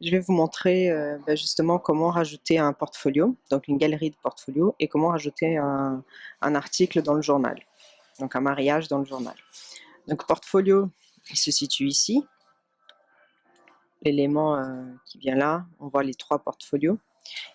Je vais vous montrer justement comment rajouter un portfolio, donc une galerie de portfolio, et comment rajouter un article dans le journal, donc un mariage dans le journal. Donc portfolio, il se situe ici. L'élément qui vient là, on voit les 3 portfolios.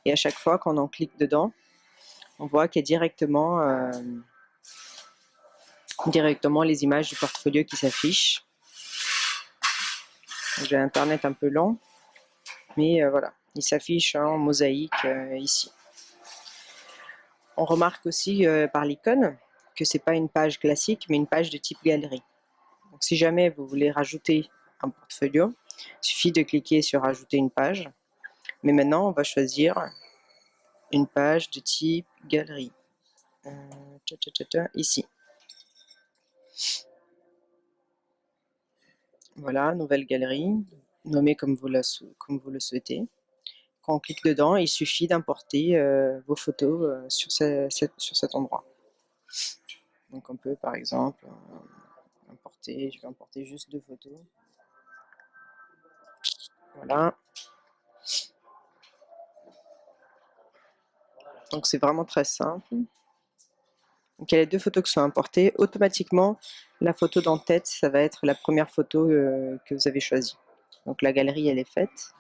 Et à chaque fois qu'on en clique dedans, on voit qu'il y a directement les images du portfolio qui s'affichent. J'ai internet un peu lent, mais voilà, il s'affiche en mosaïque ici. On remarque aussi par l'icône que ce n'est pas une page classique, mais une page de type galerie. Donc, si jamais vous voulez rajouter un portfolio, il suffit de cliquer sur ajouter une page. Mais maintenant, on va choisir une page de type galerie. Ici. Voilà, nouvelle galerie, nommée comme vous le souhaitez. Quand on clique dedans, il suffit d'importer vos photos sur cet endroit. Donc on peut par exemple importer, je vais importer juste 2 photos. Voilà. Donc c'est vraiment très simple. Donc il y a les 2 photos qui sont importées. Automatiquement, la photo d'en-tête, ça va être la première photo que vous avez choisie. Donc la galerie, elle est faite.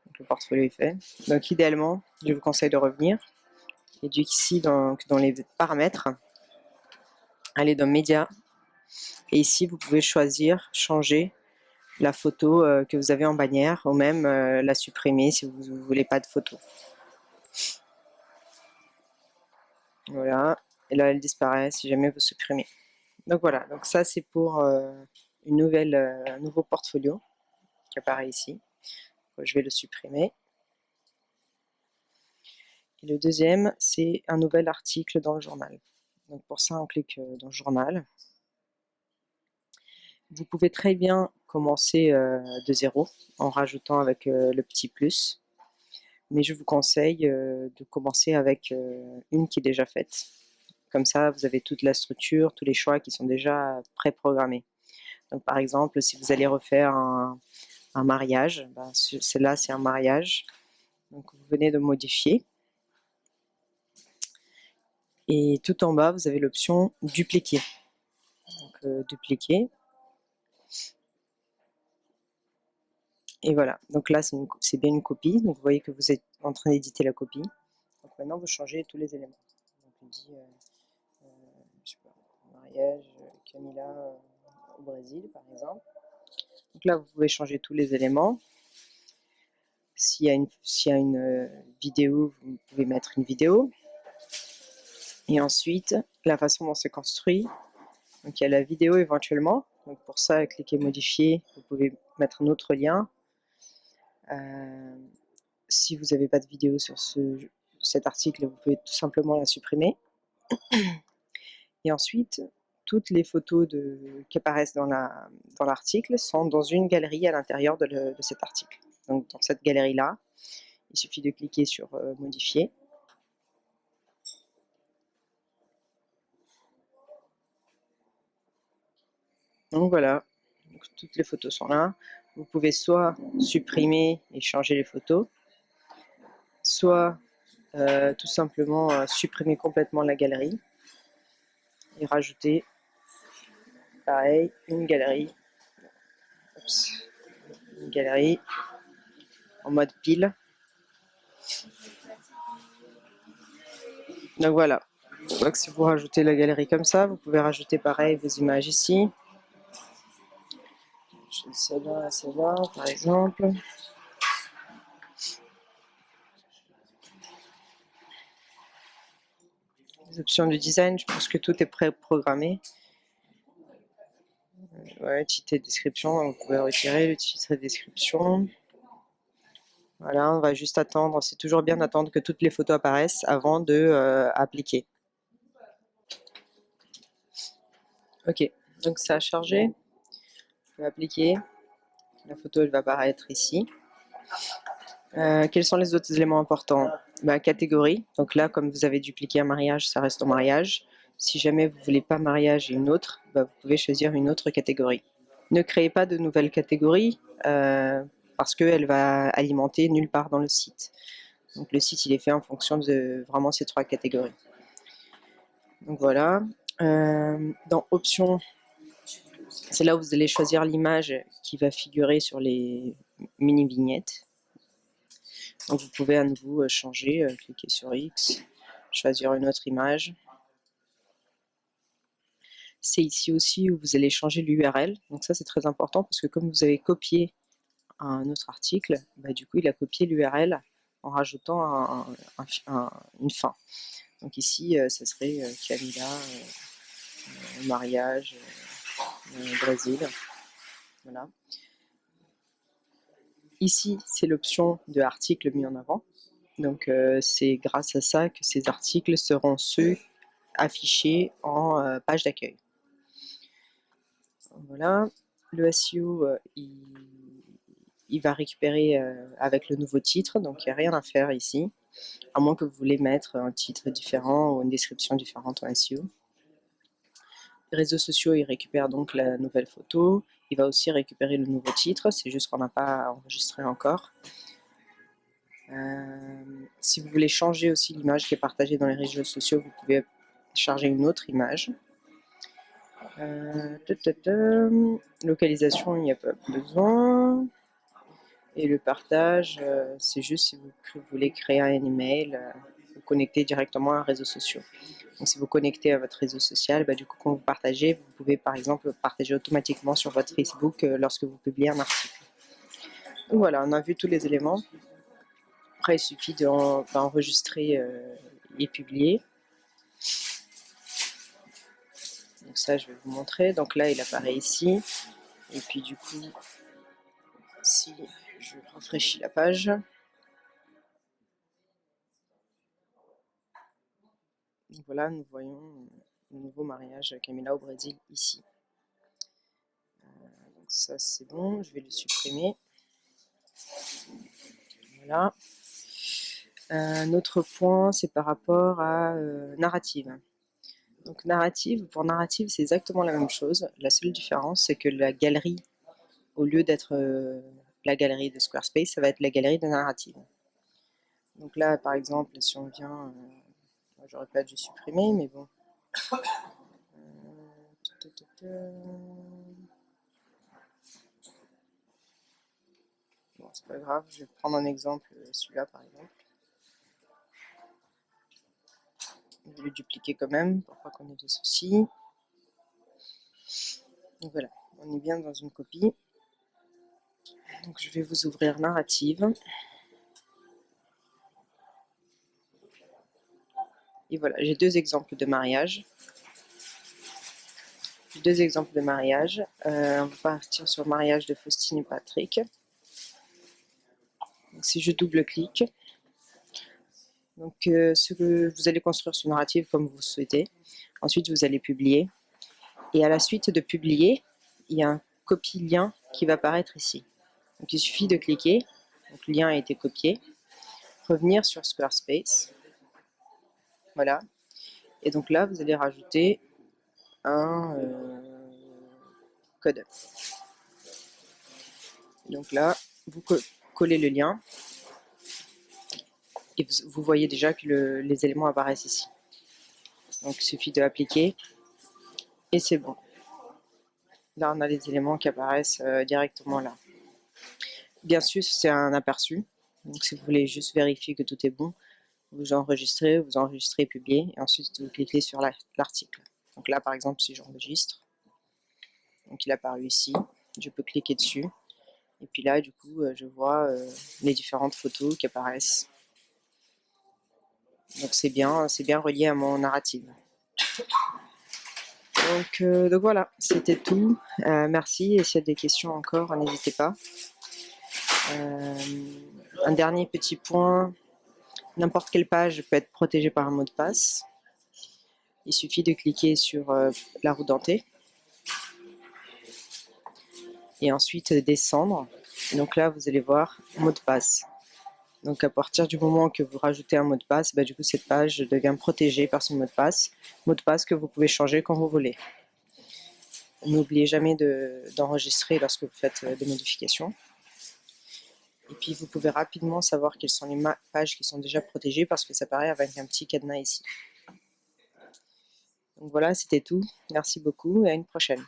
Donc, le portfolio est fait. Donc idéalement, je vous conseille de revenir. Et ici, dans les paramètres, allez dans Médias. Et ici, vous pouvez choisir, changer la photo que vous avez en bannière, ou même la supprimer si vous ne voulez pas de photo. Voilà, et là elle disparaît si jamais vous supprimez. Donc voilà, donc ça c'est pour un nouveau portfolio qui apparaît ici. Je vais le supprimer. Et le deuxième, c'est un nouvel article dans le journal. Donc pour ça, on clique dans le journal. Vous pouvez très bien commencer de zéro en rajoutant avec le petit plus. Mais je vous conseille de commencer avec une qui est déjà faite. Comme ça, vous avez toute la structure, tous les choix qui sont déjà préprogrammés. Donc par exemple, si vous allez refaire un mariage, ben, celle-là c'est un mariage. Donc vous venez de modifier. Et tout en bas, vous avez l'option dupliquer. Donc dupliquer. Et voilà, donc là c'est bien une copie, donc vous voyez que vous êtes en train d'éditer la copie. Donc maintenant vous changez tous les éléments. Donc on dit, je sais pas, mariage, Camilla au Brésil par exemple. Donc là vous pouvez changer tous les éléments. S'il y a une vidéo, vous pouvez mettre une vidéo. Et ensuite, la façon dont c'est construit, donc il y a la vidéo éventuellement. Donc pour ça, cliquez modifier, vous pouvez mettre un autre lien. Si vous n'avez pas de vidéo sur cet article, vous pouvez tout simplement la supprimer. Et ensuite, toutes les photos qui apparaissent dans l'article sont dans une galerie à l'intérieur de cet article. Donc dans cette galerie-là, il suffit de cliquer sur modifier. Donc voilà, donc, toutes les photos sont là. Vous pouvez soit supprimer et changer les photos, soit tout simplement supprimer complètement la galerie et rajouter, pareil, une galerie. Une galerie en mode pile. Donc voilà. Donc si vous rajoutez la galerie comme ça, vous pouvez rajouter pareil vos images ici. Celle-là, par exemple. Les options de design, je pense que tout est pré-programmé. Ouais, titre et description, vous pouvez retirer le titre et description. Voilà, on va juste attendre. C'est toujours bien d'attendre que toutes les photos apparaissent avant de appliquer. Ok, donc ça a chargé. Je vais appliquer. La photo elle va apparaître ici. Quels sont les autres éléments importants? Catégorie. Donc là, comme vous avez dupliqué un mariage, ça reste en mariage. Si jamais vous ne voulez pas mariage et une autre, vous pouvez choisir une autre catégorie. Ne créez pas de nouvelles catégories parce parce qu'elle va alimenter nulle part dans le site. Donc le site il est fait en fonction de vraiment ces 3 catégories. Donc voilà. Dans options, c'est là où vous allez choisir l'image qui va figurer sur les mini-vignettes. Donc vous pouvez à nouveau changer, cliquer sur X, choisir une autre image. C'est ici aussi où vous allez changer l'URL. Donc ça c'est très important parce que comme vous avez copié un autre article, bah, du coup il a copié l'URL en rajoutant une fin. Donc ici ça serait Camilla, mariage, Brésil. Voilà. Ici c'est l'option de article mis en avant. Donc c'est grâce à ça que ces articles seront ceux affichés en page d'accueil. Voilà, le SEO il va récupérer avec le nouveau titre, donc il n'y a rien à faire ici, à moins que vous voulez mettre un titre différent ou une description différente en SEO. Les réseaux sociaux, il récupère donc la nouvelle photo, il va aussi récupérer le nouveau titre, c'est juste qu'on n'a pas enregistré encore. Si vous voulez changer aussi l'image qui est partagée dans les réseaux sociaux, vous pouvez charger une autre image. Localisation, il n'y a pas besoin. Et le partage, c'est juste si vous voulez créer un email, vous connecter directement à un réseau social. Donc si vous connectez à votre réseau social, bah, du coup quand vous partagez, vous pouvez par exemple partager automatiquement sur votre Facebook lorsque vous publiez un article. Donc voilà, on a vu tous les éléments. Après il suffit d'enregistrer et publier. Donc ça je vais vous montrer. Donc là il apparaît ici. Et puis du coup, si je rafraîchis la page, donc voilà, nous voyons le nouveau mariage Camilla au Brésil ici. Donc ça c'est bon, je vais le supprimer. Voilà. Un autre point, c'est par rapport à narrative. Donc pour narrative, c'est exactement la même chose. La seule différence, c'est que la galerie, au lieu d'être la galerie de Squarespace, ça va être la galerie de narrative. Donc là, par exemple, si on vient, j'aurais pas dû supprimer, mais bon. Bon, c'est pas grave, je vais prendre un exemple, celui-là par exemple. Je vais le dupliquer quand même, pour pas qu'on ait des soucis. Donc voilà, on est bien dans une copie. Donc je vais vous ouvrir narrative. Et voilà, j'ai deux exemples de mariage. On va partir sur le mariage de Faustine et Patrick. Donc, si je double-clique, donc ce que vous allez construire sur narrative comme vous souhaitez. Ensuite, vous allez publier. Et à la suite de publier, il y a un copie lien qui va apparaître ici. Donc il suffit de cliquer. Donc le lien a été copié. Revenir sur Squarespace. Voilà. Et donc là, vous allez rajouter un code. Donc là, vous collez le lien. Et vous voyez déjà que les éléments apparaissent ici. Donc il suffit de appliquer. Et c'est bon. Là, on a les éléments qui apparaissent directement là. Bien sûr, c'est un aperçu. Donc si vous voulez juste vérifier que tout est bon, vous enregistrez, publier, et ensuite vous cliquez sur l'article. Donc là, par exemple, si j'enregistre, donc il est apparu ici, je peux cliquer dessus, et puis là, du coup, je vois les différentes photos qui apparaissent. Donc c'est bien relié à mon narrative. Donc voilà, c'était tout. Merci, et s'il y a des questions encore, n'hésitez pas. Un dernier petit point, n'importe quelle page peut être protégée par un mot de passe. Il suffit de cliquer sur la roue dentée et ensuite descendre. Donc là, vous allez voir mot de passe. Donc à partir du moment que vous rajoutez un mot de passe, bah, du coup cette page devient protégée par son mot de passe que vous pouvez changer quand vous voulez. N'oubliez jamais d'enregistrer lorsque vous faites des modifications. puis vous pouvez rapidement savoir quelles sont les pages qui sont déjà protégées parce que ça apparaît avec un petit cadenas ici. Donc voilà, c'était tout. Merci beaucoup et à une prochaine.